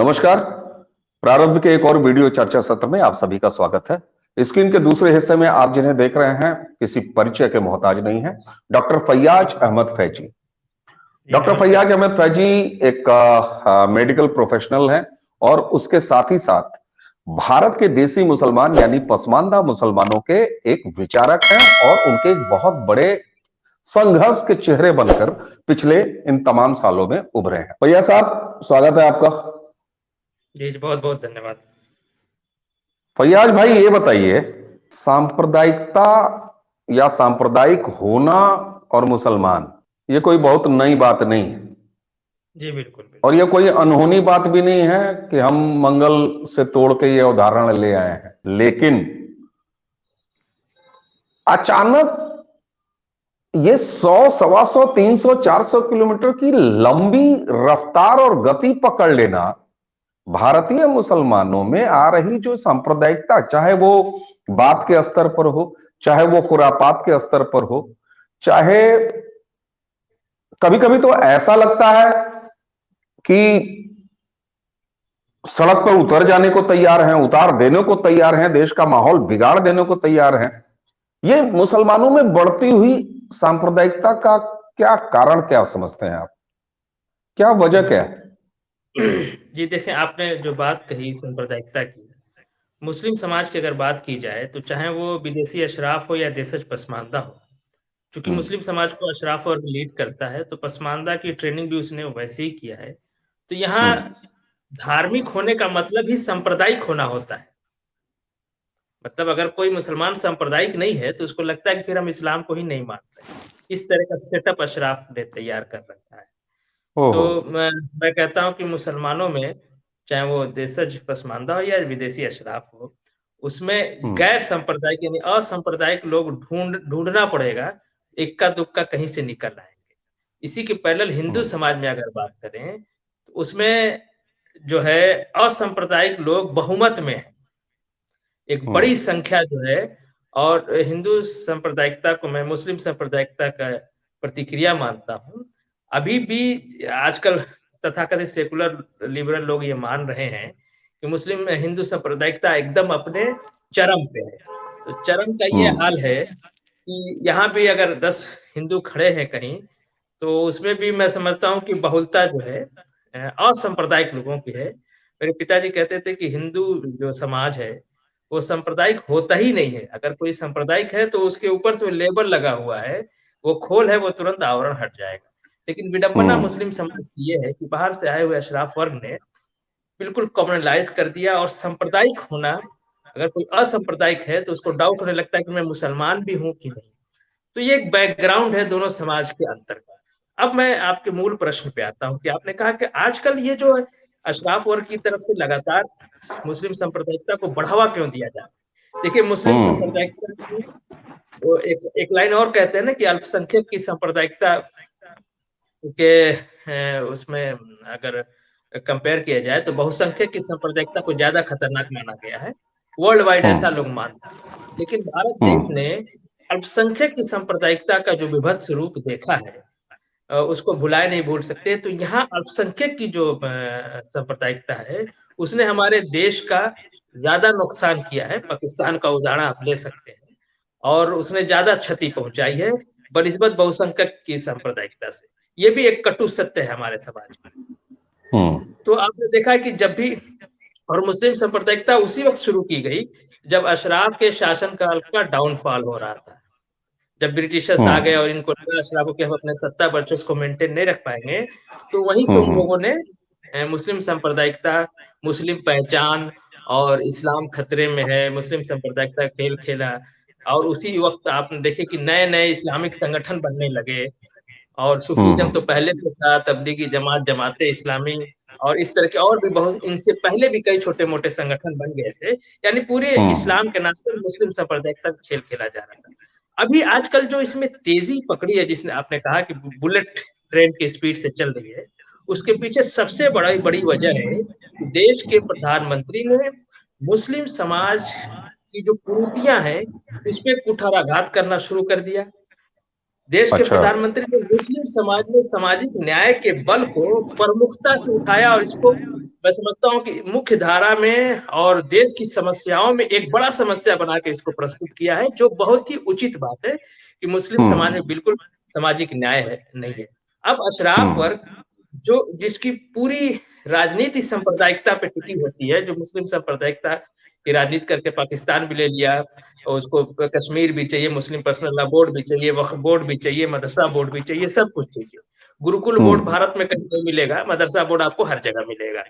नमस्कार। प्रारब्ध के एक और वीडियो चर्चा सत्र में आप सभी का स्वागत है। स्क्रीन के दूसरे हिस्से में आप जिन्हें देख रहे हैं किसी परिचय के मोहताज नहीं है, डॉक्टर फैयाज अहमद फैजी। डॉक्टर फैयाज अहमद फैजी एक मेडिकल प्रोफेशनल हैं और उसके साथ ही साथ भारत के देसी मुसलमान यानी पसमानदा मुसलमानों के एक विचारक हैं और उनके एक बहुत बड़े संघर्ष के चेहरे बनकर पिछले इन तमाम सालों में उभरे हैं। फैयाज साहब, स्वागत है आपका। जी बहुत बहुत धन्यवाद। फैयाज भाई, ये बताइए, सांप्रदायिकता या सांप्रदायिक होना और मुसलमान, ये कोई बहुत नई बात नहीं है। जी बिल्कुल बिल्कुल। और ये कोई अनहोनी बात भी नहीं है कि हम मंगल से तोड़ के ये उदाहरण ले आए हैं। लेकिन अचानक ये 100, 125, 300, 400 किलोमीटर की लंबी रफ्तार और गति पकड़ लेना, भारतीय मुसलमानों में आ रही जो सांप्रदायिकता, चाहे वो बात के स्तर पर हो, चाहे वो खुरापात के स्तर पर हो, चाहे कभी कभी तो ऐसा लगता है कि सड़क पर उतर जाने को तैयार हैं, उतार देने को तैयार हैं, देश का माहौल बिगाड़ देने को तैयार हैं। ये मुसलमानों में बढ़ती हुई सांप्रदायिकता का क्या कारण, क्या समझते हैं आप? क्या वजह क्या है? जी देखिए, आपने जो बात कही सांप्रदायिकता की, मुस्लिम समाज की अगर बात की जाए तो चाहे वो विदेशी अशराफ हो या देशज पसमानदा हो, चूंकि मुस्लिम समाज को अशराफ वर्ग लीड करता है तो पसमानदा की ट्रेनिंग भी उसने वैसे ही किया है। तो यहाँ धार्मिक होने का मतलब ही सांप्रदायिक होना होता है। मतलब अगर कोई मुसलमान सांप्रदायिक नहीं है तो उसको लगता है कि फिर हम इस्लाम को ही नहीं मानते। इस तरह का सेटअप अशराफ ने तैयार कर रखा है। ओहो। तो मैं कहता हूँ कि मुसलमानों में चाहे वो देशज पसमानदा हो या विदेशी अशराफ हो, उसमें गैर सांप्रदायिक यानी असांप्रदायिक लोग ढूंढना पड़ेगा, इक्का-दुक्का कहीं से निकल आएँगे। इसी के पैरेलल हिंदू समाज में अगर बात करें, तो उसमें जो है असांप्रदायिक लोग बहुमत में हैं। एक बड़ी संख्या जो है और हिंदू सांप्रदायिकता को मैं मुस्लिम सांप्रदायिकता का प्रतिक्रिया मानता हूँ। अभी भी आजकल तथाकथित सेकुलर लिबरल लोग ये मान रहे हैं कि मुस्लिम हिंदू सांप्रदायिकता एकदम अपने चरम पे है। तो चरम का ये हाल है कि यहाँ भी अगर 10 हिंदू खड़े हैं कहीं, तो उसमें भी मैं समझता हूँ कि बहुलता जो है असांप्रदायिक लोगों की है। मेरे पिताजी कहते थे कि हिंदू जो समाज है, वो सांप्रदायिक होता ही नहीं है। अगर कोई सांप्रदायिक है तो उसके ऊपर से लेबल लगा हुआ है, वो खोल है, वो तुरंत आवरण हट जाएगा। लेकिन विडंबना मुस्लिम समाज की ये है कि बाहर से आए हुए अशराफ वर्ग ने बिल्कुल कॉमनलाइज़ कर दिया और सांप्रदायिक होना, अगर कोई असांप्रदायिक है तो उसको डाउट होने लगता है कि मैं मुसलमान भी हूँ कि नहीं। तो ये एक बैकग्राउंड है दोनों समाज के अंतर का। अब मैं आपके मूल प्रश्न पे आता हूँ कि आपने कहा कि आजकल ये जो है अशराफ वर्ग की तरफ से लगातार मुस्लिम सांप्रदायिकता को बढ़ावा क्यों दिया जा रहा है? देखिए मुस्लिम सांप्रदायिकता की वो एक एक लाइन और कहते हैं ना कि अल्पसंख्यक की सांप्रदायिकता के उसमें अगर कंपेयर किया जाए तो बहुसंख्यक की सांप्रदायिकता को ज़्यादा खतरनाक माना गया है। वर्ल्ड वाइड ऐसा लोग मानते हैं। लेकिन भारत देश ने अल्पसंख्यक की सांप्रदायिकता का जो विभत्स रूप देखा है, उसको भुलाए नहीं भूल सकते। तो यहाँ अल्पसंख्यक की जो सांप्रदायिकता है, उसने हमारे देश का ज़्यादा नुकसान किया है। पाकिस्तान का उदाहरण आप ले सकते हैं और उसने ज़्यादा क्षति पहुँचाई है बनिस्बत बहुसंख्यक की सांप्रदायिकता से। ये भी एक कटु सत्य है हमारे समाज में। तो आपने देखा है कि जब भी और मुस्लिम सांप्रदायिकता उसी वक़्त शुरू की गई, जब अशराफ के शासनकाल का डाउनफॉल हो रहा था। जब ब्रिटिशर्स आ गए और इनको लगा अशराफों की हम अपने सत्ता वर्चस्व को मेंटेन नहीं रख पाएँगे, तो वहीं से उन लोगों ने मुस्लिम सांप्रदायिकता, मुस्लिम पहचान और इस्लाम खतरे में है, मुस्लिम सांप्रदायिकता खेल खेला और उसी वक़्त आपने देखे कि नए-नए इस्लामिक संगठन बनने लगे और सूफीज़्म तो पहले से था, तबलीगी जमात, जमाते इस्लामी और इस तरह के और भी बहुत इनसे पहले भी कई छोटे-मोटे संगठन बन गए थे। यानी पूरे इस्लाम के नाम पर मुस्लिम सांप्रदायिकता का खेल खेला जा रहा था। अभी आजकल जो इसमें तेज़ी पकड़ी है, जिसने आपने कहा कि बुलेट ट्रेन की स्पीड से चल रही है, उसके पीछे सबसे बड़ी वजह है कि देश के प्रधानमंत्री ने मुस्लिम समाज की जो कुरीतियाँ हैं, उसपे कुठाराघात करना शुरू कर दिया। देश के अच्छा। प्रधानमंत्री ने मुस्लिम समाज में सामाजिक न्याय के बल को प्रमुखता से उठाया और इसको मैं समझता हूँ कि मुख्य धारा में और देश की समस्याओं में एक बड़ा समस्या बना के इसको प्रस्तुत किया है, जो बहुत ही उचित बात है कि मुस्लिम समाज में बिल्कुल सामाजिक न्याय है नहीं है। अब अशराफ हम्म वर्ग जो जिसकी पूरी राजनीति सांप्रदायिकता पे टिकी होती है, जो मुस्लिम सांप्रदायिकता की राजनीति करके पाकिस्तान भी ले लिया और उसको कश्मीर भी चाहिए, मुस्लिम पर्सनल लॉ बोर्ड भी चाहिए, वक्फ बोर्ड भी चाहिए, मदरसा बोर्ड भी चाहिए, सब कुछ चाहिए। गुरुकुल बोर्ड हम्म भारत में कहीं नहीं मिलेगा, मदरसा बोर्ड आपको हर जगह मिलेगा।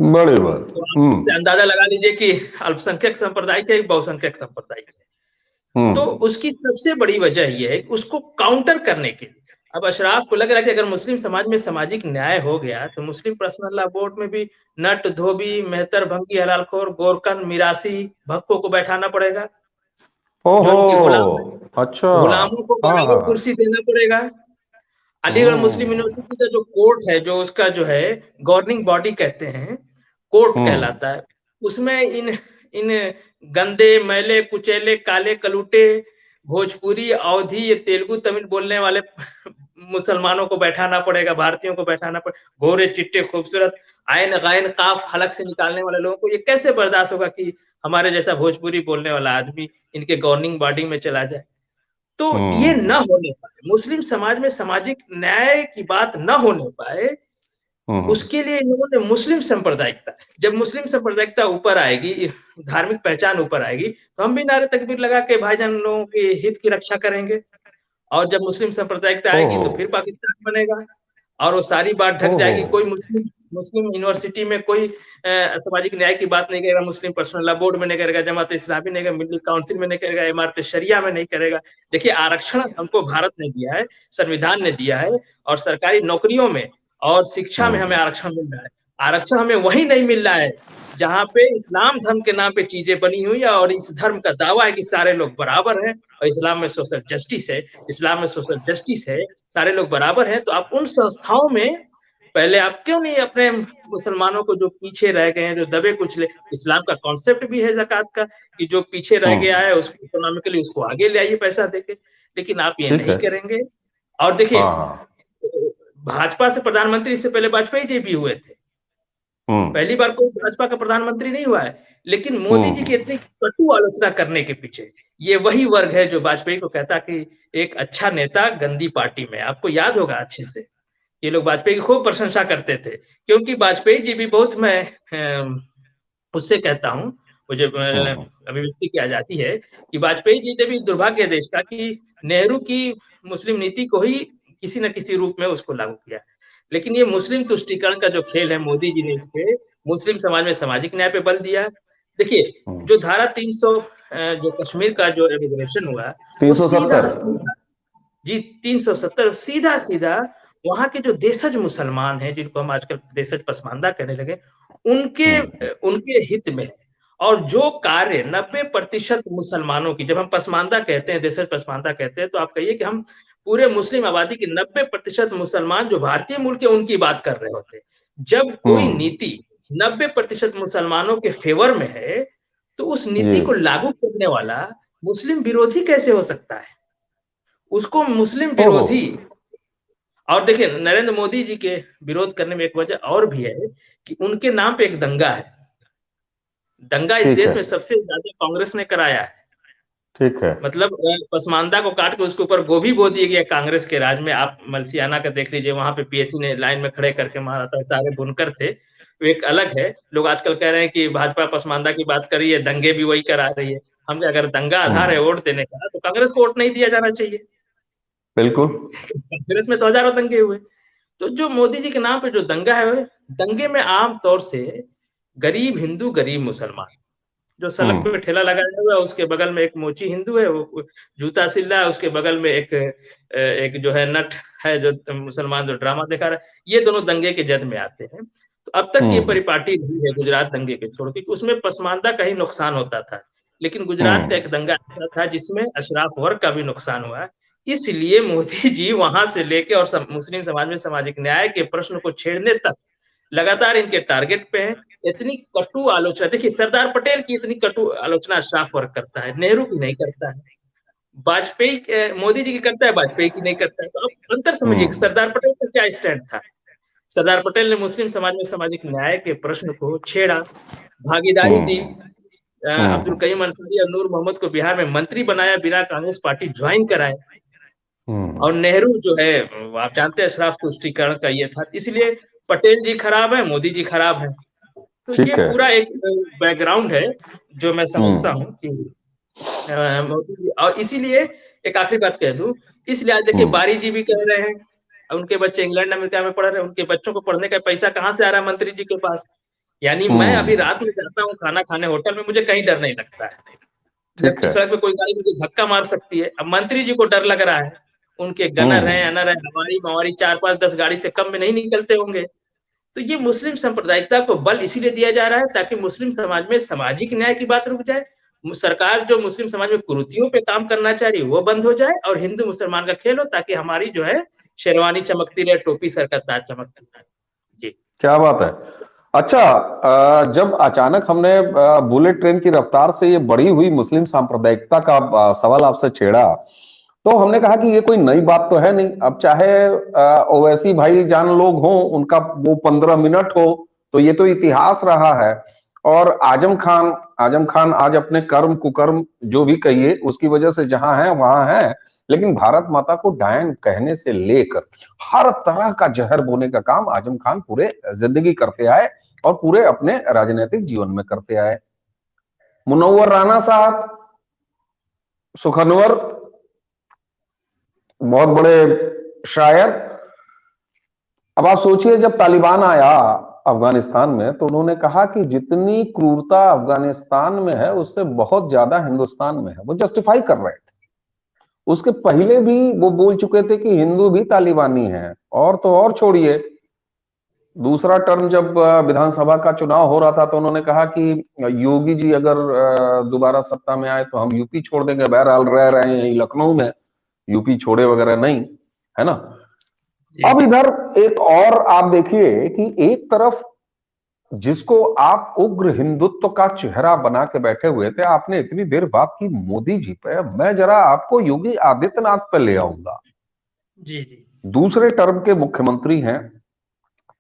बड़ी बात। तो आप इससे अंदाजा लगा लीजिए कि अल्पसंख्यक संप्रदाय क्या है, बहुसंख्यक संप्रदाय क्या है। तो हम्म उसकी सबसे बड़ी वजह यह है कि उसको काउंटर करने के लिए अब अशराफ को लग रहा है कि अगर मुस्लिम समाज में सामाजिक न्याय हो गया तो मुस्लिम पर्सनल लॉ बोर्ड में भी नट धोबी मेहतर भंगी हलालखोर गोरकन मिरासी भक्कों को बैठाना पड़ेगा, जो ओहो। इनके गुलाम है। अच्छा। गुलामों को हाँ बराबर हाँ। कुर्सी देना पड़ेगा। अलीगढ़ मुस्लिम हम्म यूनिवर्सिटी का जो कोर्ट है, जो उसका जो है गवर्निंग बॉडी कहते हैं, कोर्ट हम्म कहलाता है, उसमें इन इन गंदे मैले कुचैले काले कलूटे भोजपुरी अवधी ये तेलुगु तमिल बोलने वाले मुसलमानों को बैठाना पड़ेगा, भारतीयों को बैठाना पड़ेगा, गोरे चिट्टे खूबसूरत आयन गायन काफ हलक से निकालने वाले लोगों को ये कैसे बर्दाश्त होगा कि हमारे जैसा भोजपुरी बोलने वाला आदमी इनके गवर्निंग बॉडी में चला जाए। तो ये हम्म न होने पाए, मुस्लिम समाज में सामाजिक न्याय की बात न होने पाए, हम्म उसके लिए इन लोगों ने मुस्लिम सांप्रदायिकता, जब मुस्लिम सांप्रदायिकता ऊपर आएगी, धार्मिक पहचान ऊपर आएगी, तो हम भी नारे तकबीर लगा के भाईजान लोगों के हित की रक्षा करेंगे। और जब मुस्लिम सांप्रदायिकता आएगी ओहो। तो फिर पाकिस्तान बनेगा और वो सारी बात ढक ओहो। जाएगी। कोई मुस्लिम मुस्लिम यूनिवर्सिटी में कोई सामाजिक न्याय की बात नहीं करेगा, मुस्लिम पर्सनल लॉ बोर्ड में नहीं करेगा, जमात इस्लामी नहीं करेगा, मिडिल काउंसिल में नहीं करेगा, इमारत शरिया में नहीं करेगा। देखिए आरक्षण हमको भारत ने दिया है, संविधान ने दिया है और सरकारी नौकरियों में और शिक्षा में हमें हम्म आरक्षण मिल रहा है। आरक्षण हमें वहीं नहीं मिल रहा है जहाँ पे इस्लाम धर्म के नाम पे चीजें बनी हुई है और इस धर्म का दावा है कि सारे लोग बराबर हैं और इस्लाम में सोशल जस्टिस है, इस्लाम में सोशल जस्टिस है, सारे लोग बराबर हैं। तो आप उन संस्थाओं में पहले आप क्यों नहीं अपने मुसलमानों को जो पीछे रह गए हैं, जो दबे कुचले, इस्लाम का कॉन्सेप्ट भी है ज़कात का कि जो पीछे रह गया है उसको इकोनॉमिकली उसको आगे ले आइए पैसा देके, लेकिन आप ये ठीक नहीं है। करेंगे। और देखिए हाँ हाँ। भाजपा से प्रधानमंत्री इससे पहले वाजपेयी जी भी हुए थे, हम्म पहली बार कोई भाजपा का प्रधानमंत्री नहीं हुआ है, लेकिन मोदी जी की हम्म इतनी कटु आलोचना करने के पीछे ये वही वर्ग है जो वाजपेयी को कहता कि एक अच्छा नेता गंदी पार्टी में। आपको याद होगा अच्छे से, ये लोग वाजपेयी की खूब प्रशंसा करते थे, क्योंकि वाजपेयी जी भी बहुत मैं उससे कहता हूँ, मुझे हम्म अभिव्यक्ति की आजादी है कि वाजपेयी जी ने भी दुर्भाग्य देश का कि नेहरू की मुस्लिम नीति को ही किसी न किसी रूप में उसको लागू किया। लेकिन ये मुस्लिम तुष्टीकरण का जो खेल है, मोदी जी ने इस पे मुस्लिम समाज में सामाजिक न्याय पे बल दिया। देखिए, हम्म जो धारा 300 जो कश्मीर का जो एमिग्रेशन हुआ, वो 370। सीधा-सीधा जी 370 सीधा-सीधा वहाँ के जो देशज मुसलमान हैं, जिनको हम आजकल देशज पसमानदा कहने लगे, उनके उनके हित में है। और जो कार्य 90% मुसलमानों की, जब हम पसमानदा कहते हैं, देशज पसमानदा कहते हैं, तो आप कहिए कि हम पूरे मुस्लिम आबादी के 90% मुसलमान जो भारतीय मूल के उनकी बात कर रहे होते हैं। जब कोई हम्म नीति 90% मुसलमानों के फेवर में है, तो उस जी। नीति को लागू करने वाला मुस्लिम विरोधी कैसे हो सकता है? उसको मुस्लिम ओहो। विरोधी। और देखिए नरेंद्र मोदी जी के विरोध करने में एक वजह और भी है कि उनके नाम पे एक दंगा है। दंगा इस ठीक देश है। में सबसे ज्यादा कांग्रेस ने कराया है। ठीक है। मतलब पसमानदा को काट के उसके ऊपर गोभी बो दिया गया कांग्रेस के राज में। आप मलसियाना का देख लीजिए, वहां पे पीएससी ने लाइन में खड़े करके मारा था, सारे बुनकर थे। वो एक अलग है। लोग आजकल कह रहे हैं कि भाजपा पसमानदा की बात कर रही है, दंगे भी वही करा रही है। हम अगर दंगा आधार है हम्म वोट देने का, तो कांग्रेस को वोट नहीं दिया जाना चाहिए। बिल्कुल। कांग्रेस में तो हजारों दंगे हुए। तो जो मोदी जी के नाम पे जो दंगा है, दंगे में आम तौर से गरीब हिंदू, गरीब मुसलमान, जो सड़क पे हम्म ठेला लगाया हुआ है, उसके बगल में एक मोची हिंदू है, वो जूता सिल रहा है, उसके बगल में एक जो है नट है, जो मुसलमान जो ड्रामा दिखा रहा है, ये दोनों दंगे के जद में आते हैं। तो अब तक ये हम्म परिपाटी रही है गुजरात दंगे के छोड़ के, उसमें पसमानदा का ही नुकसान होता था। लेकिन गुजरात का हम्म एक दंगा ऐसा था जिसमें अशराफ वर्ग का भी नुकसान हुआ। इसलिए मोदी जी वहां से लेके और मुस्लिम समाज में सामाजिक न्याय के प्रश्न को छेड़ने तक लगातार इनके टारगेट पे है। इतनी कटु आलोचना देखिए, सरदार पटेल की इतनी कटु आलोचना अशराफ वर्ग करता है, नेहरू की नहीं करता है। वाजपेयी मोदी जी की करता है, वाजपेयी की नहीं करता है। तो अब अंतर समझिए, सरदार पटेल का क्या स्टैंड था। सरदार पटेल ने मुस्लिम समाज में सामाजिक न्याय के प्रश्न को छेड़ा, भागीदारी दी। अब्दुल करीम अंसारी और नूर मोहम्मद को बिहार में मंत्री बनाया बिना कांग्रेस पार्टी ज्वाइन कराए। और नेहरू जो है, आप जानते हैं, शराफ तुष्टीकरण का ये था। इसलिए पटेल जी खराब है, मोदी जी खराब है। तो ये ठीक है। पूरा एक बैकग्राउंड है जो मैं समझता हूँ कि मोदी जी। और इसीलिए एक आखिरी बात कह दूं, इसलिए आज देखिए बारी जी भी कह रहे हैं, उनके बच्चे इंग्लैंड अमेरिका में पढ़ रहे हैं, उनके बच्चों को पढ़ने का पैसा कहाँ से आ रहा है मंत्री जी के पास। यानी मैं अभी रात में जाता हूँ खाना खाने होटल में, मुझे कहीं डर नहीं लगता है, ठीक जबकि है। सड़क पे कोई गाड़ी मुझे धक्का मार सकती है। अब मंत्री जी को डर लग रहा है, उनके गनर हैं अनर है, हमारी मवारी 4 5 10 गाड़ी से कम में नहीं निकलते होंगे। तो ये मुस्लिम सांप्रदायिकता को बल इसीलिए दिया जा रहा है ताकि मुस्लिम समाज में सामाजिक न्याय की बात रुक जाए। सरकार जो मुस्लिम समाज में कुरीतियों पे काम करना चाह रही है वो बंद हो जाए, और हिंदू मुसलमान का खेल हो, ताकि हमारी जो है शेरवानी चमकती रहे, टोपी सर का ताज चमकता रहे। जी, क्या बात है। अच्छा, जब अचानक हमने बुलेट ट्रेन की रफ्तार से ये बढ़ी हुई मुस्लिम सांप्रदायिकता का सवाल आपसे छेड़ा, तो हमने कहा कि ये कोई नई बात तो है नहीं। अब चाहे ओवैसी भाई जान लोग हों, उनका वो 15 मिनट हो, तो ये तो इतिहास रहा है। और आजम खान आज अपने कर्म कुकर्म जो भी कहिए उसकी वजह से जहां है वहां है, लेकिन भारत माता को डायन कहने से लेकर हर तरह का जहर बोने का काम आजम खान पूरे जिंदगी करते आए और पूरे अपने राजनीतिक जीवन में करते आए। मुनव्वर राना साहब, सुखनवर, बहुत बड़े शायर। अब आप सोचिए, जब तालिबान आया अफगानिस्तान में तो उन्होंने कहा कि जितनी क्रूरता अफगानिस्तान में है उससे बहुत ज्यादा हिंदुस्तान में है। वो जस्टिफाई कर रहे थे। उसके पहले भी वो बोल चुके थे कि हिंदू भी तालिबानी है। और तो और छोड़िए, दूसरा टर्म जब विधानसभा का चुनाव हो रहा था तो उन्होंने कहा कि योगी जी अगर दोबारा सत्ता में आए तो हम यूपी छोड़ देंगे। बहरहाल रह रहे हैं लखनऊ में, यूपी छोड़े वगैरह नहीं, है ना। अब इधर एक और आप देखिए कि एक तरफ जिसको आप उग्र हिंदुत्व का चेहरा बना के बैठे हुए थे, आपने इतनी देर बात की मोदी जी पे, मैं जरा आपको योगी आदित्यनाथ पे ले आऊंगा। जी, जी, दूसरे टर्म के मुख्यमंत्री हैं।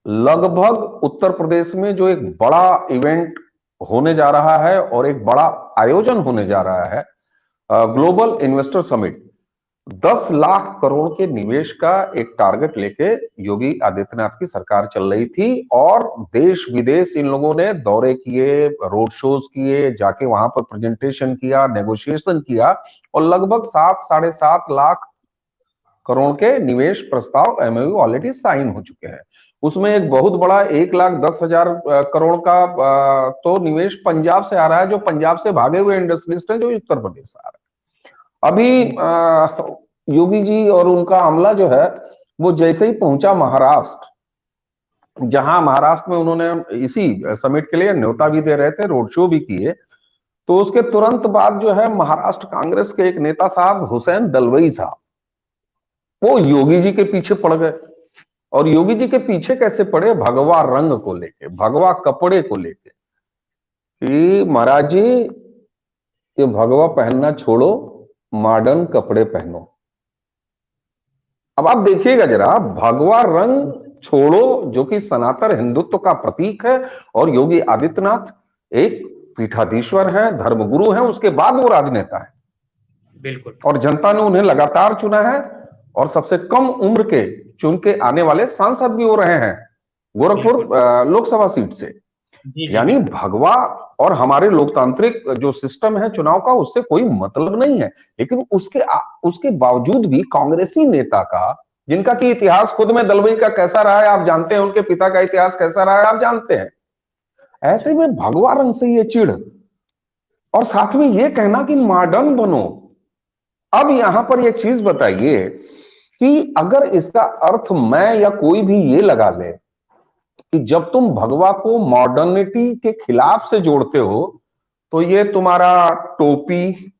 लगभग उत्तर प्रदेश में जो एक बड़ा इवेंट होने जा रहा है और एक बड़ा आयोजन होने जा रहा है, global investor summit, 10 lakh crore के निवेश का एक टारगेट लेके योगी आदित्यनाथ की सरकार चल रही थी। और देश विदेश इन लोगों ने दौरे किए, रोड शोज किए, जाके वहां पर प्रेजेंटेशन किया, नेगोशिएशन किया, और लगभग 7 साढ़े 7 लाख करोड़ के निवेश प्रस्ताव एमओयू ऑलरेडी साइन हो चुके हैं। उसमें एक बहुत बड़ा 1,10,000 करोड़ का तो निवेश पंजाब से आ रहा है, जो पंजाब से भागे हुए इंडस्ट्रियलिस्ट हैं जो उत्तर प्रदेश से आ रहे हैं। अभी योगी जी और उनका अमला जो है वो जैसे ही पहुंचा महाराष्ट्र, जहां महाराष्ट्र में उन्होंने इसी समिट के लिए न्योता भी दे रहे थे, रोड शो भी किए, तो उसके तुरंत बाद जो है महाराष्ट्र कांग्रेस के एक नेता साहब हुसैन दलवई साहब, वो योगी जी के पीछे पड़ गए। और योगी जी के पीछे कैसे पड़े? भगवा रंग को लेके, भगवा कपड़े को लेके, कि महाराज जी ये भगवा पहनना छोड़ो, मॉडर्न कपड़े पहनो। अब आप देखिएगा जरा, भगवा रंग छोड़ो जो कि सनातन हिंदुत्व का प्रतीक है, और योगी आदित्यनाथ एक पीठाधीश्वर हैं, धर्मगुरु हैं, उसके बाद वो राजनेता है। बिल्कुल। और जनता ने उन्हें लगातार चुना है, और सबसे कम उम्र के चुन के आने वाले सांसद भी हो रहे हैं गोरखपुर लोकसभा सीट से। जी, जी, यानी भगवा और हमारे लोकतांत्रिक जो सिस्टम है चुनाव का, उससे कोई मतलब नहीं है। लेकिन उसके बावजूद भी कांग्रेसी नेता का, जिनका कि इतिहास खुद में दलवई का कैसा रहा है आप जानते हैं, उनके पिता का इतिहास कैसा रहा है आप जानते हैं, ऐसे में भगवा रंग से ये चिढ़, और साथ में ये कहना कि मॉडर्न बनो। अब यहां पर एक चीज बताइए कि अगर इसका अर्थ मैं या कोई भी ये लगा ले कि जब तुम भगवा को मॉडर्निटी के खिलाफ से जोड़ते हो, तो ये तुम्हारा टोपी,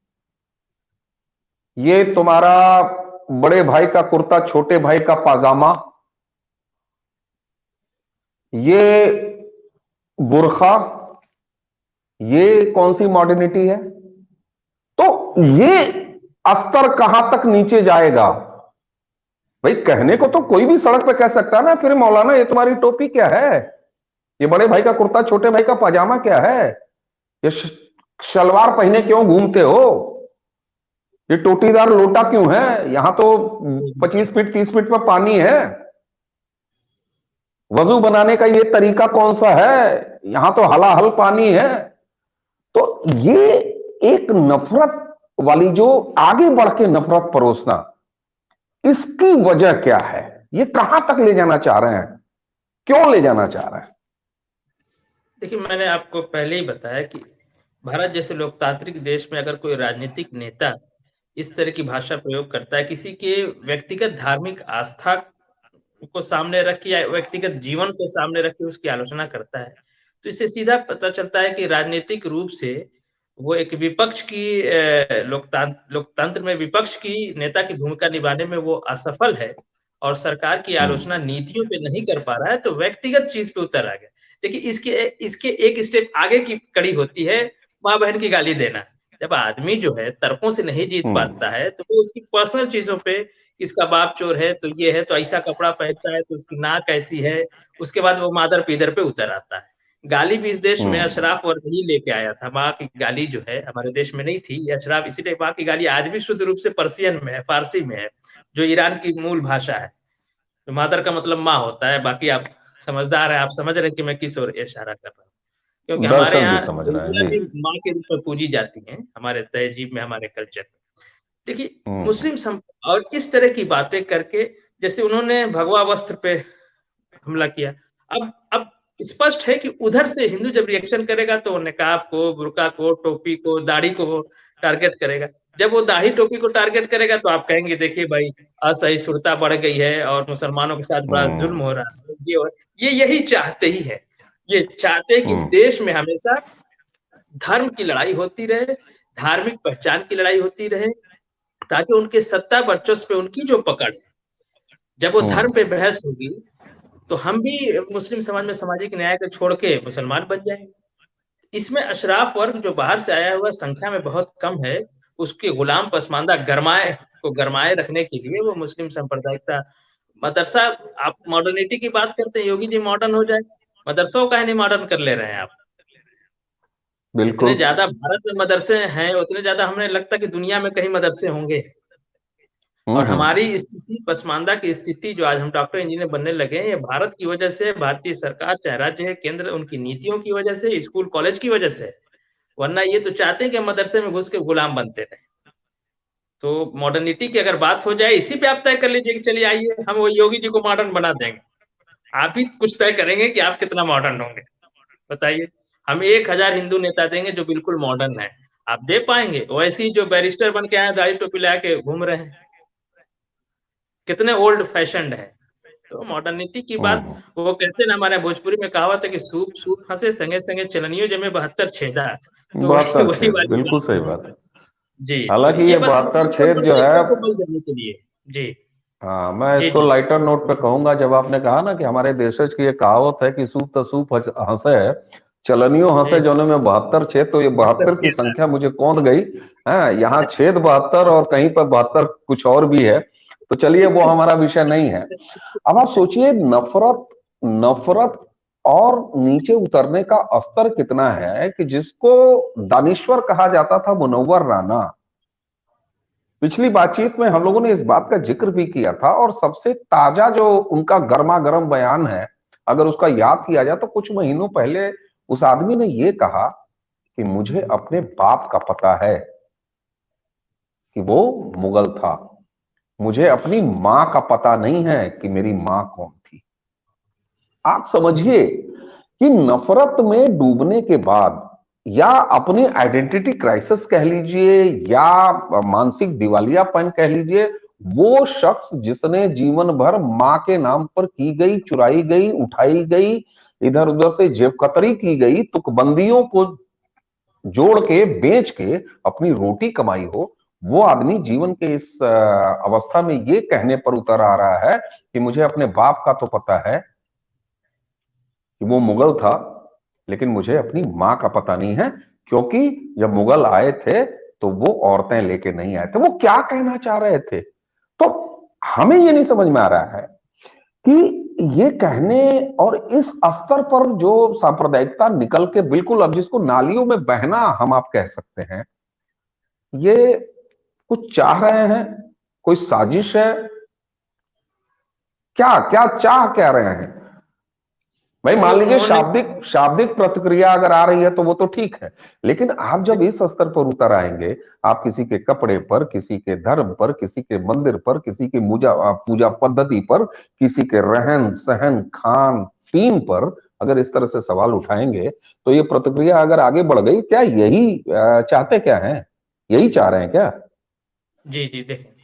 ये तुम्हारा बड़े भाई का कुर्ता, छोटे भाई का पाजामा, ये बुर्खा, ये कौन सी मॉडर्निटी है? तो ये स्तर कहां तक नीचे जाएगा। भाई कहने को तो कोई भी सड़क पे कह सकता है ना, फिर मौलाना ये तुम्हारी टोपी क्या है, ये बड़े भाई का कुर्ता छोटे भाई का पाजामा क्या है, ये शलवार पहने क्यों घूमते हो, ये टोटीदार लोटा क्यों है, यहां तो 25 फीट 30 फीट पर पानी है, वजू बनाने का ये तरीका कौन सा है, यहां तो हलाहल पानी है। तो ये एक नफरत वाली, जो आगे बढ़ के नफरत परोसना, इसकी वजह क्या है, ये कहां तक ले जाना चाह रहे हैं, क्यों ले जाना चाह रहे हैं। देखिए, मैंने आपको पहले ही बताया कि भारत जैसे लोकतांत्रिक देश में अगर कोई राजनीतिक नेता इस तरह की भाषा प्रयोग करता है, किसी के व्यक्तिगत धार्मिक आस्था को सामने रख के या व्यक्तिगत जीवन को सामने रख के उसकी आलोचना करता है, तो इससे सीधा पता चलता है कि राजनीतिक रूप से वो एक विपक्ष की लोकतंत्र में विपक्ष की नेता की भूमिका निभाने में वो असफल है और सरकार की आलोचना नीतियों पे नहीं कर पा रहा है, तो व्यक्तिगत चीज पे उतर आ गया। देखिए, इसके इसके एक स्टेप आगे की कड़ी होती है माँ बहन की गाली देना। जब आदमी जो है तर्कों से नहीं जीत पाता है, तो वो उसकी पर्सनल चीजों पे, इसका बाप चोर है तो ये है, तो ऐसा कपड़ा पहनता है तो उसकी नाक ऐसी है, उसके बाद वो मादर पीदर पे उतर आता है। गाली भी इस देश में अशराफ वर्ग ही लेके आया था। माँ की गाली जो है हमारे देश में नहीं थी, ये अशराफ, इसीलिए माँ की गाली आज भी शुद्ध रूप से पर्शियन में है, फारसी में है, जो ईरान की मूल भाषा है। तो मादर का मतलब माँ होता है। बाकी आप समझदार हैं, आप समझ रहे हैं कि मैं किस ओर इशारा कर रहा हूँ। क्योंकि हमारे दर्शक भी यहाँ समझ रहे हैं देवियाँ जी। भी माँ के रूप में पूजी जाती हैं, हमारे तहजीब में, हमारे कल्चर में। देखिए, मुस्लिम और इस तरह की बातें करके, जैसे उन्होंने भगवा वस्त्र पे हमला किया। अब स्पष्ट है कि उधर से हिंदू जब रिएक्शन करेगा तो निकाब को, बुर्का को, टोपी को, दाढ़ी को टारगेट करेगा। जब वो दाढ़ी टोपी को टारगेट करेगा तो आप कहेंगे देखिए भाई, असहिष्णुता बढ़ गई है और मुसलमानों के साथ बड़ा जुल्म हो रहा है। ये यही चाहते ही है। ये चाहते हैं कि इस देश में हमेशा धर्म की लड़ाई होती रहे, धार्मिक पहचान की लड़ाई होती रहे, ताकि उनके सत्ता वर्चस्व पे उनकी जो पकड़ है, जब वो धर्म पे बहस होगी, तो हम भी मुस्लिम समाज में सामाजिक न्याय को छोड़ के मुसलमान बन जाएंगे। इसमें अशराफ वर्ग जो बाहर से आया हुआ संख्या में बहुत कम है, उसके गुलाम पसमानदा गरमाए रखने के लिए वो मुस्लिम सांप्रदायिकता मदरसा, आप मॉडर्निटी की बात करते हैं, योगी जी मॉडर्न हो जाए, मदरसों का नहीं मॉडर्न कर ले रहे हैं आप। बिल्कुल। जितने ज्यादा भारत में मदरसे हैं, उतने ज्यादा हमें लगता है कि दुनिया में कहीं मदरसे होंगे। और हमारी स्थिति, पसमानदा की स्थिति जो आज हम डॉक्टर इंजीनियर बनने लगे हैं, ये भारत की वजह से, भारतीय सरकार चाहे राज्य है, केंद्र, उनकी नीतियों की वजह से, स्कूल कॉलेज की वजह से। वरना ये तो चाहते हैं कि मदरसे में घुस के गुलाम बनते रहे। तो मॉडर्निटी की अगर बात हो जाए, इसी पे आप तय कर लीजिए कि चलिए आइए हम वो योगी जी को मॉडर्न बना देंगे। आप ही कुछ तय करेंगे कि आप कितना मॉडर्न होंगे, बताइए। हम 1000 हिंदू नेता देंगे जो बिल्कुल मॉडर्न है, आप दे पाएंगे? वैसे ही जो बैरिस्टर बन के आए, दाढ़ी टोपी लगा के घूम रहे हैं, कितने ओल्ड फैशन्ड है। तो मॉडर्निटी की बात, वो कहते हैं ना, हमारे भोजपुरी में कहावत है कि सूप सूप हंसे, संगे संगे चलनियो जमे 72 छेदा। तो वही 72 वही छेद, वाली बिल्कुल बात सही है। बात है। जी, तो हालांकि ये ये बस 72 मुस्लिम छेद जो है, सांप्रदायिकता को बल देने के लिए। जी हाँ, मैं जी इसको जी लाइटर नोट पे कहूंगा। जब आपने कहा ना कि हमारे देशज की ये कहावत है कि सूप तो सूप हंसे है, चलनियों हंसे, जी, जोने में 72 छेद, तो ये 72 72 की छेदा। संख्या मुझे कौंध गई। हाँ, यहाँ छेद 72 और कहीं पर 72 कुछ और भी है। तो चलिए, वो हमारा विषय नहीं है। अब आप सोचिए, नफरत नफरत और नीचे उतरने का स्तर कितना है कि जिसको दानिश्वर कहा जाता था, मुनव्वर राना। पिछली बातचीत में हम लोगों ने इस बात का जिक्र भी किया था, और सबसे ताजा जो उनका गर्मा गर्म बयान है, अगर उसका याद किया जाए, तो कुछ महीनों पहले उस आदमी ने यह कहा कि मुझे अपने बाप का पता है कि वो मुगल था, मुझे अपनी मां का पता नहीं है कि मेरी मां कौन थी। आप समझिए कि नफरत में डूबने के बाद, या अपनी आइडेंटिटी क्राइसिस कह लीजिए, या मानसिक दिवालियापन कह लीजिए, वो शख्स जिसने जीवन भर मां के नाम पर की गई, चुराई गई, उठाई गई, इधर उधर से जेब कतरी की गई, तुकबंदियों को जोड़ के बेच के अपनी रोटी कमाई हो, वो आदमी जीवन के इस अवस्था में ये कहने पर उतर आ रहा है कि मुझे अपने बाप का तो पता है कि वो मुगल था, लेकिन मुझे अपनी मां का पता नहीं है, क्योंकि जब मुगल आए थे तो वो औरतें लेके नहीं आए थे। वो क्या कहना चाह रहे थे? तो हमें ये नहीं समझ में आ रहा है कि ये कहने और इस स्तर पर जो सांप्रदायिकता निकल के बिल्कुल, अब जिसको नालियों में बहना हम आप कह सकते हैं, ये कुछ चाह रहे हैं, कोई साजिश है, क्या क्या चाह क्या रहे हैं? भाई देखिए मान लीजिए उन्होंने शाब्दिक शाब्दिक प्रतिक्रिया अगर आ रही है तो वो तो ठीक है, लेकिन आप जब इस स्तर पर उतर आएंगे, आप किसी के कपड़े पर, किसी के धर्म पर, किसी के मंदिर पर, किसी की पूजा पद्धति पर, किसी के रहन सहन खान पीन पर अगर इस तरह से सवाल उठाएंगे, तो ये प्रतिक्रिया अगर आगे बढ़ गई, क्या यही चाहते क्या हैं? यही चाह रहे हैं क्या? जी, जी, देखें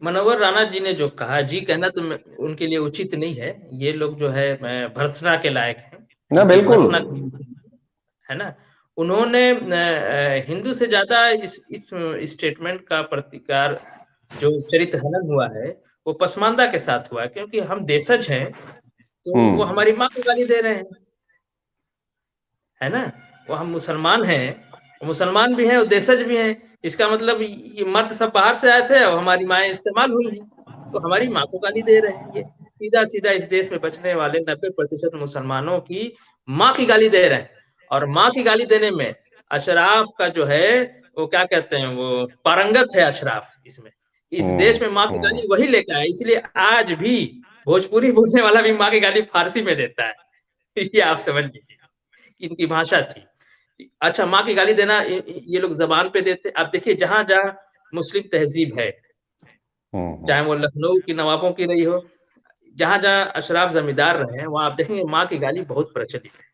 मनोहर राणा जी ने जो कहा, जी कहना तो उनके लिए उचित नहीं है। ये लोग जो है भर्त्सना के लायक हैं। ना इनकी बिल्कुल। भर्त्सना है ना? उन्होंने हिंदू से ज्यादा इस स्टेटमेंट का प्रतिकार जो चरित्र हनन हुआ है, वो पसमानदा के साथ हुआ है, क्योंकि हम देशज हैं, तो वो हम्म। हमारी माँ को गाली दे रहे हैं, है ना? वो हम मुसलमान हैं, मुसलमान भी हैं और देशज भी हैं। इसका मतलब ये मर्द सब बाहर से आए थे और हमारी माएँ इस्तेमाल हुई हैं, तो हमारी माँ को गाली दे रहे हैं ये। सीधा-सीधा इस देश में बचने वाले 90% मुसलमानों की माँ की गाली दे रहे हैं, और माँ की गाली देने में अशराफ का जो है, वो क्या कहते हैं, वो पारंगत है अशराफ इसमें। इस देश में माँ की हम्म। गाली वही लेकर आया, इसलिए आज भी भोजपुरी बोलने वाला भी माँ की गाली फारसी में देता है। ये आप समझ लीजिए, इनकी भाषा थी। अच्छा, माँ की गाली देना ये लोग ज़बान पे देते। अब देखिए जहाँ-जहाँ मुस्लिम तहज़ीब है, हम्म। चाहे वो लखनऊ की नवाबों की रही हो, जहाँ-जहाँ अशराफ ज़मींदार रहे हैं, वहाँ आप देखेंगे माँ की गाली बहुत प्रचलित है।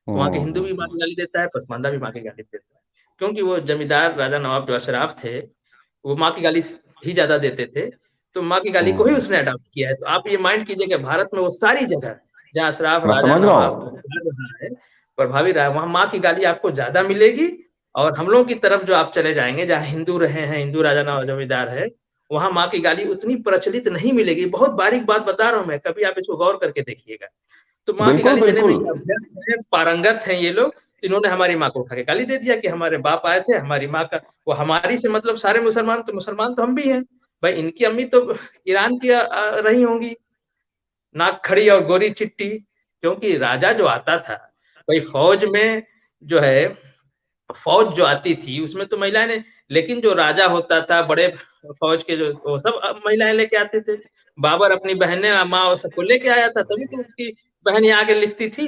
वहाँ के हिंदू भी माँ की हम्म। गाली देता है, पसमानदा भी माँ की गाली देता है। क्योंकि वो जमींदार राजा नवाब जो अशराफ थे, वो माँ की गाली ही ज़्यादा देते थे, तो माँ की गाली को ही हम्म। उसने अडॉप्ट किया है। तो आप ये माइंड कीजिए कि भारत में वो सारी जगह, जहाँ अशराफ, मैं राजा, समझ रहा नवाब हूं। कर रहा है, प्रभावी रहा है, वहाँ माँ की गाली आपको ज़्यादा मिलेगी। और हम लोगों की तरफ जो आप चले जाएँगे, जहाँ हिंदू रहे हैं, हिंदू राजा नवाब जमींदार है, वहाँ माँ की गाली उतनी प्रचलित नहीं मिलेगी। बहुत बारीक बात बता रहा हूँ मैं, कभी आप इसको गौर करके देखिएगा। तो माँ की बिल्कुल गाली देने में बिल्कुल। ये अभ्यस्त हैं, पारंगत हैं ये लोग, तो इन्होंने हमारी माँ को उठा के गाली दे दिया कि हमारे बाप आए थे, हमारी माँ का वो हमारी से मतलब सारे मुसलमान तो हम भी हैं। भाई इनकी अम्मी तो ईरान की रही होंगी, नाक खड़ी और गोरी चिट्टी, क्योंकि राजा जो आता था, भाई फ़ौज में जो है, फ़ौज जो आती थी उसमें तो महिलाएँ ने, लेकिन जो राजा होता था, बड़े फ़ौज के जो वो सब महिलाएँ लेके आते थे। बाबर अपनी बहनें, माँ और सबको लेके आया था, तभी तो उसकी बहन यहाँ आके लिखती थी।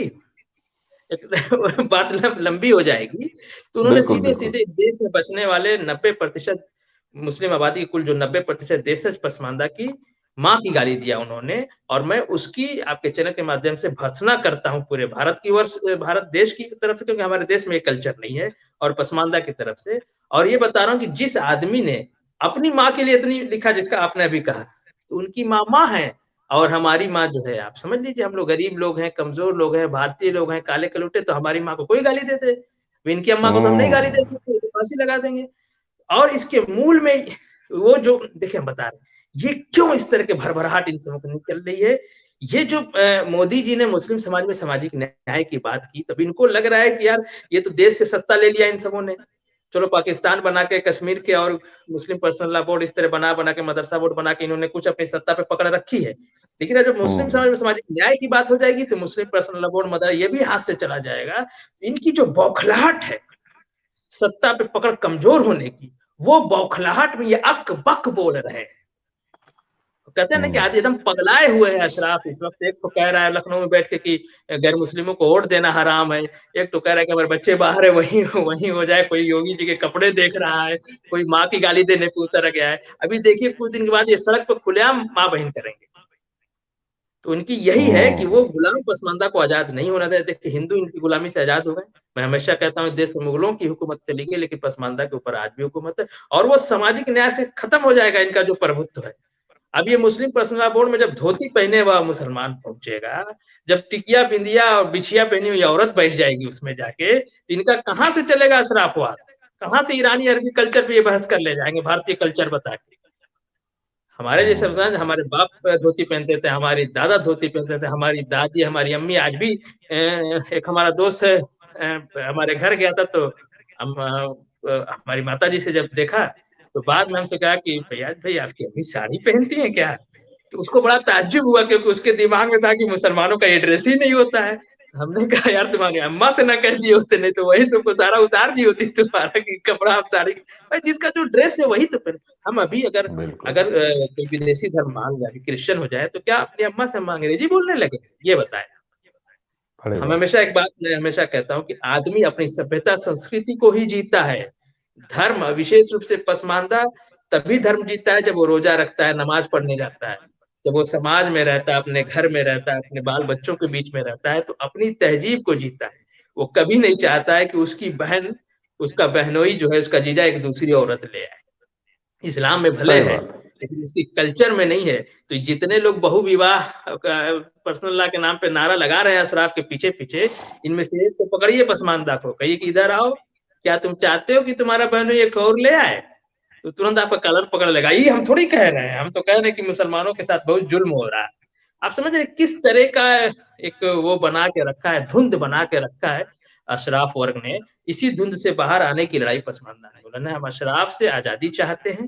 एक बात लंबी हो जाएगी। तो उन्होंने बिल्कुल बिल्कुल। सीधे-सीधे इस देश में बसने वाले 90% मुस्लिम आबादी की कुल जो 90% देशज पसमानदा की माँ की गाली दिया उन्होंने, और मैं उसकी आपके चैनल के माध्यम से भर्त्सना करता हूँ पूरे भारत देश की तरफ से, क्योंकि हमारे देश में ये कल्चर नहीं है, और पसमानदा की तरफ से। और ये बता रहा हूँ कि जिस आदमी ने अपनी माँ के लिए इतनी लिखा, जिसका आपने अभी कहा, तो उनकी माँ है, और हमारी माँ जो है, आप समझ लीजिए हम लोग गरीब लोग हैं, कमज़ोर लोग हैं, भारतीय लोग हैं, काले कलूटे, तो हमारी माँ को कोई गाली दे दे। इनकी अम्मा को तो हम नहीं गाली दे हम्म। सकते, ये तो फांसी लगा देंगे। और इसके मूल में वो जो देखिए हम बता रहे हैं, ये क्यों इस तरह के भरभराहट इन सबों को निकल रही है? ये जो मोदी जी ने मुस्लिम समाज में सामाजिक न्याय की बात की, तब इनको लग रहा है कि यार ये तो देश से सत्ता ले लिया इन सबों ने। चलो पाकिस्तान बना के कश्मीर के और मुस्लिम पर्सनल लॉ बोर्ड इस तरह बना-बना के, मदरसा बोर्ड बना के इन्होंने कुछ अपनी सत्ता पे पकड़ रखी है। लेकिन जब मुस्लिम समाज हम्म। में सामाजिक न्याय की बात हो जाएगी, तो मुस्लिम पर्सनल लॉ बोर्ड ये भी हाथ से चला जाएगा। इनकी जो बौखलाहट है सत्ता पे पकड़ कमजोर होने की, वो बौखलाहट में ये अक-बक बोल रहे हैं। कहते हैं ना कि आज हम्म। एकदम पगलाए हुए हैं अशराफ इस वक़्त। एक तो कह रहा है लखनऊ में बैठ के कि गैर मुस्लिमों को वोट देना हराम है। एक तो कह रहा है कि हमारे बच्चे बाहर है, वहीं वहीं हो जाए। कोई योगी जी के कपड़े देख रहा है, कोई माँ की गाली देने पे उतर गया है। अभी देखिए कुछ दिन के बाद ये सड़क पे खुलेआम माँ-बहन करेंगे। तो उनकी यही है कि वो हम्म। गुलाम पसमानदा को आज़ाद नहीं होना देते। देखिए हिंदू इनकी गुलामी से आज़ाद हो गए। मैं हमेशा कहता हूँ देश में मुगलों की हुकूमत चली गई, लेकिन पसमानदा के ऊपर आज भी हुकूमत है, और वो सामाजिक न्याय से खत्म हो जाएगा इनका जो प्रभुत्व है। अब ये मुस्लिम पर्सनल लॉ बोर्ड में जब धोती पहने हुआ मुसलमान पहुँचेगा, जब टिकिया, बिंदिया और बिछिया पहनी हुई औरत बैठ जाएगी उसमें जाके, तो इनका कहाँ से चलेगा अशराफवाद? कहाँ से ईरानी अरबी कल्चर पे ये बहस कर ले जाएँगे, भारतीय कल्चर बता के। हमारे जैसे इंसान, हम्म। हमारे बाप धोती पहनते थे, हमारी दादा धोती पहनते थे, हमारी दादी, हमारी अम्मी आज भी एक हमारा दोस्त है, हमारे घर गया था तो हम हमारी माता जी से जब देखा तो बाद में हमसे कहा कि फैयाज भाई आपकी अम्मी साड़ी पहनती हैं क्या? तो उसको बड़ा ताज्जुब हुआ क्योंकि उसके दिमाग में था कि मुसलमानों का ये ड्रेस ही नहीं होता है। तो हमने कहा यार तुम्हारी अम्मा से ना कह दिए होते, नहीं तो वही तुमको सारा उतार दी होती तुम्हारा कि कपड़ा आप साड़ी, भाई जिसका जो ड्रेस है वही तो पहन। हम अभी अगर बिल्कुल। अगर कोई विदेशी धर्म मान जाए, क्रिश्चियन हो जाए, तो क्या अपनी अम्मा से हम अंग्रेजी बोलने लगे? ये बताएं। अरे हम वाह। हमेशा एक बात मैं हमेशा कहता हूँ कि आदमी अपनी सभ्यता संस्कृति को ही जीता है। धर्म विशेष रूप से पसमानदा तभी धर्म जीता है जब वो रोजा रखता है, नमाज पढ़ने जाता है, जब वो समाज में रहता है, अपने घर में रहता है, अपने बाल बच्चों के बीच में रहता है, तो अपनी तहजीब को जीता है। वो कभी नहीं चाहता है कि उसकी बहन, उसका बहनोई जो है, उसका जीजा एक दूसरी औरत ले आए। इस्लाम में भले सही है, बात। लेकिन इसकी कल्चर में नहीं है। तो जितने लोग बहु विवाह पर्सनल लॉ के नाम पे नारा लगा रहे हैं अशराफ के पीछे पीछे, इनमें से एक को पकड़िए पसमानदा को, कहिए कि इधर आओ, क्या तुम चाहते हो कि तुम्हारा बहनोई एक और ले आए? तो तुरंत आपका कलर पकड़ लेगा। ये हम थोड़ी कह रहे हैं, हम तो कह रहे हैं कि मुसलमानों के साथ बहुत जुल्म हो रहा है। आप समझ रहे हैं किस तरह का एक वो बना के रखा है, धुंध बना के रखा है अशराफ वर्ग ने। इसी धुंध से बाहर आने की लड़ाई पसमानदा आंदोलन है। हम अशराफ से आजादी चाहते हैं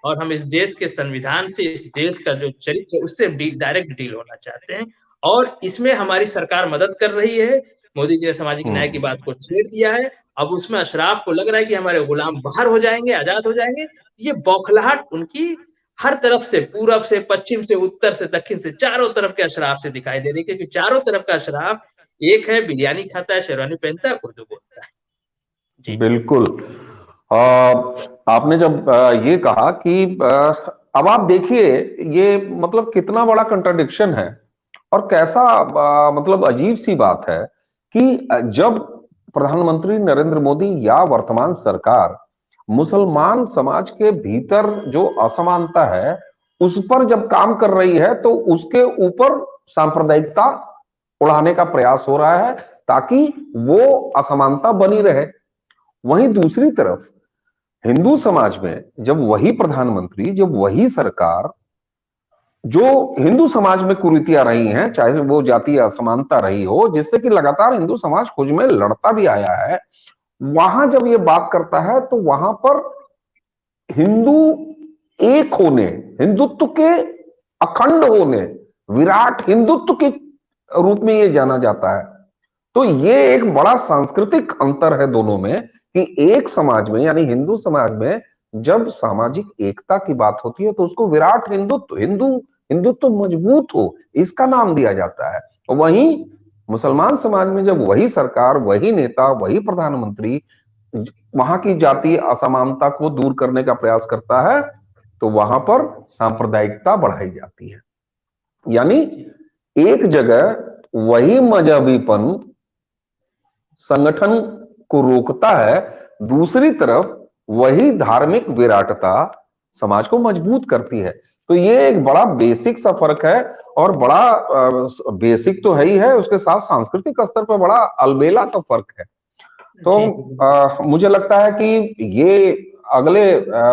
और हम इस देश के संविधान से, इस देश का जो चरित्र है उससे डायरेक्ट डील होना चाहते हैं। और इसमें हमारी सरकार मदद कर रही है। मोदी जी ने सामाजिक न्याय की बात को छेड़ दिया है। अब उसमें अशराफ को लग रहा है कि हमारे गुलाम बाहर हो जाएंगे, आजाद हो जाएंगे। ये बौखलाहट उनकी हर तरफ से, पूरब से, पश्चिम से, उत्तर से, दक्षिण से, चारों तरफ के अशराफ से दिखाई दे रही है, क्योंकि चारों तरफ का अशराफ एक है, बिरयानी खाता है, शेरवानी पहनता है, उर्दू बोलता है। जी। बिल्कुल। आ, आपने जब ये कहा कि अब आप देखिए ये मतलब कितना बड़ा कंट्राडिक्शन है और कैसा मतलब अजीब सी बात है कि जब प्रधानमंत्री नरेंद्र मोदी या वर्तमान सरकार मुसलमान समाज के भीतर जो असमानता है उस पर जब काम कर रही है तो उसके ऊपर सांप्रदायिकता उड़ाने का प्रयास हो रहा है ताकि वो असमानता बनी रहे। वहीं दूसरी तरफ हिंदू समाज में जब वही प्रधानमंत्री, जब वही सरकार जो हिंदू समाज में कुरीतियां रही हैं, चाहे वो जातीय असमानता रही हो जिससे कि लगातार हिंदू समाज खुद में लड़ता भी आया है, वहां जब ये बात करता है तो वहां पर हिंदू एक होने, हिंदुत्व के अखंड होने, विराट हिंदुत्व के रूप में ये जाना जाता है। तो ये एक बड़ा सांस्कृतिक अंतर है दोनों में कि एक समाज में यानी हिंदू समाज में जब सामाजिक एकता की बात होती है तो उसको विराट हिंदुत्व, हिंदुत्व मजबूत हो, इसका नाम दिया जाता है। वहीं मुसलमान समाज में जब वही सरकार, वही नेता, वही प्रधानमंत्री वहां की जातीय असमानता को दूर करने का प्रयास करता है तो वहां पर सांप्रदायिकता बढ़ाई जाती है। यानी एक जगह वही मजहबीपन संगठन को रोकता है, दूसरी तरफ वही धार्मिक विराटता समाज को मजबूत करती है। तो ये एक बड़ा बेसिक सा फर्क है और बड़ा बेसिक तो है ही है, उसके साथ सांस्कृतिक स्तर पर बड़ा अलबेला सा फर्क है। तो मुझे लगता है कि ये अगले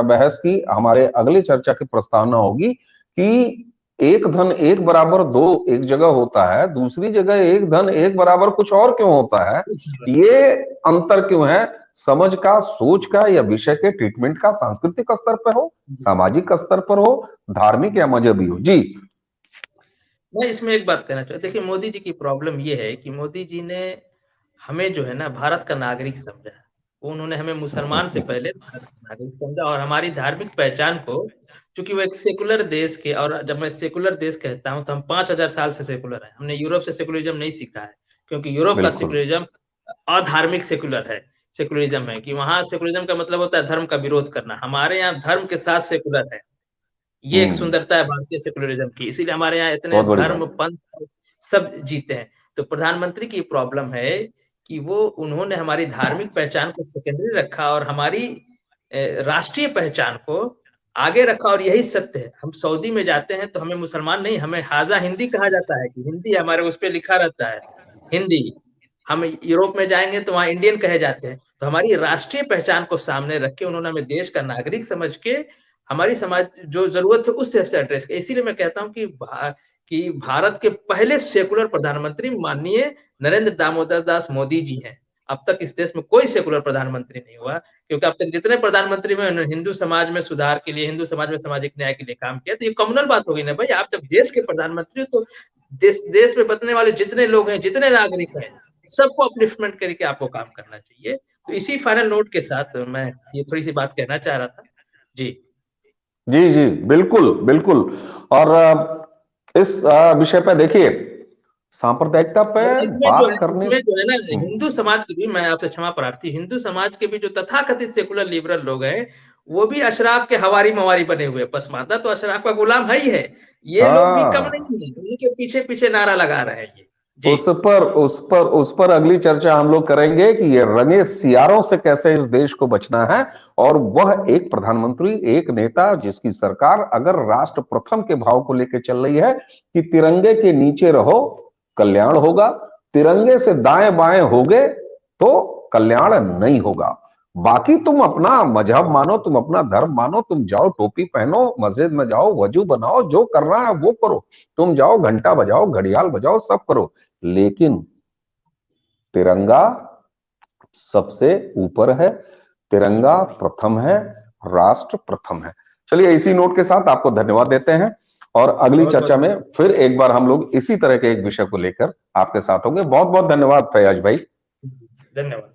बहस की, हमारे अगले चर्चा की प्रस्तावना होगी कि एक धन एक बराबर दो एक जगह होता है, दूसरी जगह एक धन एक बराबर कुछ और क्यों होता है, ये अंतर क्यों है, समझ का, सोच का या विषय के ट्रीटमेंट का, सांस्कृतिक स्तर पर हो, सामाजिक स्तर पर हो, धार्मिक या मजहबी हो। जी। मैं इसमें एक बात कहना चाहता, देखिए मोदी जी की प्रॉब्लम ये है कि मोदी जी ने हमें जो है ना भारत का नागरिक समझा। वो उन्होंने हमें मुसलमान से पहले भारत का नागरिक समझा और हमारी धार्मिक पहचान को, चूंकि वो एक सेकुलर देश के, और जब मैं सेकुलर देश कहता हूं तो हम 5000 साल से सेकुलर हैं। हमने यूरोप से सेकुलरिज्म नहीं सीखा है, क्योंकि यूरोप का बिल्कुल। सेकुलरिज्म अधार्मिक सेकुलर है। सेकुलरिज्म है कि वहां सेकुलरिज्म का मतलब होता है धर्म का विरोध करना। हमारे यहाँ धर्म के साथ सेकुलर है। ये एक हम्म। सुंदरता है भारतीय सेकुलरिज्म की, इसीलिए हमारे यहाँ इतने बहुत बड़ी धर्म बात। पंथ सब जीते हैं। तो प्रधानमंत्री की प्रॉब्लम है कि वो उन्होंने हमारी धार्मिक पहचान को सेकेंडरी रखा और हमारी राष्ट्रीय पहचान को आगे रखा। और यही सत्य है। हम सऊदी में जाते हैं तो हमें मुसलमान नहीं, हमें हाजा हिंदी कहा जाता है कि हिंदी हमारे उस पर लिखा रहता है हिंदी। हम यूरोप में जाएंगे तो वहां इंडियन कहे जाते हैं। तो हमारी राष्ट्रीय पहचान को सामने रख के उन्होंने हमें देश का नागरिक समझ के हमारी समाज जो जरूरत है उस हिसाब से एड्रेस किया। इसीलिए मैं कहता हूँ कि भारत के पहले सेकुलर प्रधानमंत्री माननीय नरेंद्र दामोदर दास मोदी जी हैं। अब तक इस देश में कोई सेकुलर प्रधानमंत्री नहीं हुआ, क्योंकि अब तक जितने प्रधानमंत्री में उन्होंने हिंदू समाज में सुधार के लिए, हिंदू समाज में सामाजिक न्याय के लिए काम किया। तो ये कम्युनल बात होगी ना भाई, आप जब देश के प्रधानमंत्री हो तो देश में बसने वाले जितने लोग हैं, जितने नागरिक हैं, सबको अपलिफ्टमेंट करके आपको काम करना चाहिए। तो इसी फाइनल नोट के साथ मैं ये थोड़ी सी बात कहना चाह रहा था। जी जी जी, बिल्कुल बिल्कुल। और इस विषय पे देखिए, सांप्रदायिकता पे और बात करने। इसमें जो है ना, हिंदू समाज के भी, मैं आपसे क्षमा प्रार्थी, हिंदू समाज के भी जो तथाकथित सेकुलर लिबरल लोग हैं, वो भी अशराफ के हवारी मवारी बने हुए हैं। पसमानदा तो अशराफ का गुलाम है ही है। ये लोग भी कम हाँ, नहीं है, उनके पीछे पीछे नारा लगा रहे हैं ये। जी उस पर अगली चर्चा हम लोग करेंगे कि ये रंगे सियारों से कैसे इस देश को बचना है। और वह एक प्रधानमंत्री, एक नेता जिसकी सरकार अगर राष्ट्र प्रथम के भाव को लेकर चल रही है कि तिरंगे के नीचे रहो कल्याण होगा, तिरंगे से दाएं बाएं होगे तो कल्याण नहीं होगा। बाकी तुम अपना मजहब मानो, तुम अपना धर्म मानो, तुम जाओ टोपी पहनो, मस्जिद में जाओ, वजू बनाओ, जो करना है वो करो, तुम जाओ घंटा बजाओ, घड़ियाल बजाओ, सब करो, लेकिन तिरंगा सबसे ऊपर है, तिरंगा प्रथम है, राष्ट्र प्रथम है। चलिए, इसी नोट के साथ आपको धन्यवाद देते हैं और अगली बहुत चर्चा बहुत में फिर एक बार हम लोग इसी तरह के एक विषय को लेकर आपके साथ होंगे। बहुत बहुत धन्यवाद फैयाज भाई। धन्यवाद।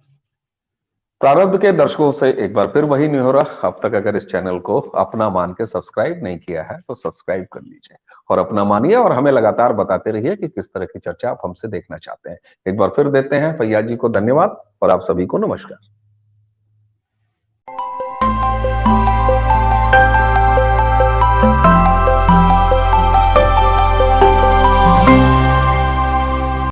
प्रारब्ध के दर्शकों से एक बार फिर वही नहीं हो रहा, अब तक अगर इस चैनल को अपना मान के सब्सक्राइब नहीं किया है तो सब्सक्राइब कर लीजिए और अपना मानिए, और हमें लगातार बताते रहिए कि किस तरह की चर्चा आप हमसे देखना चाहते हैं। एक बार फिर देते हैं फैयाज जी को धन्यवाद और आप सभी को नमस्कार।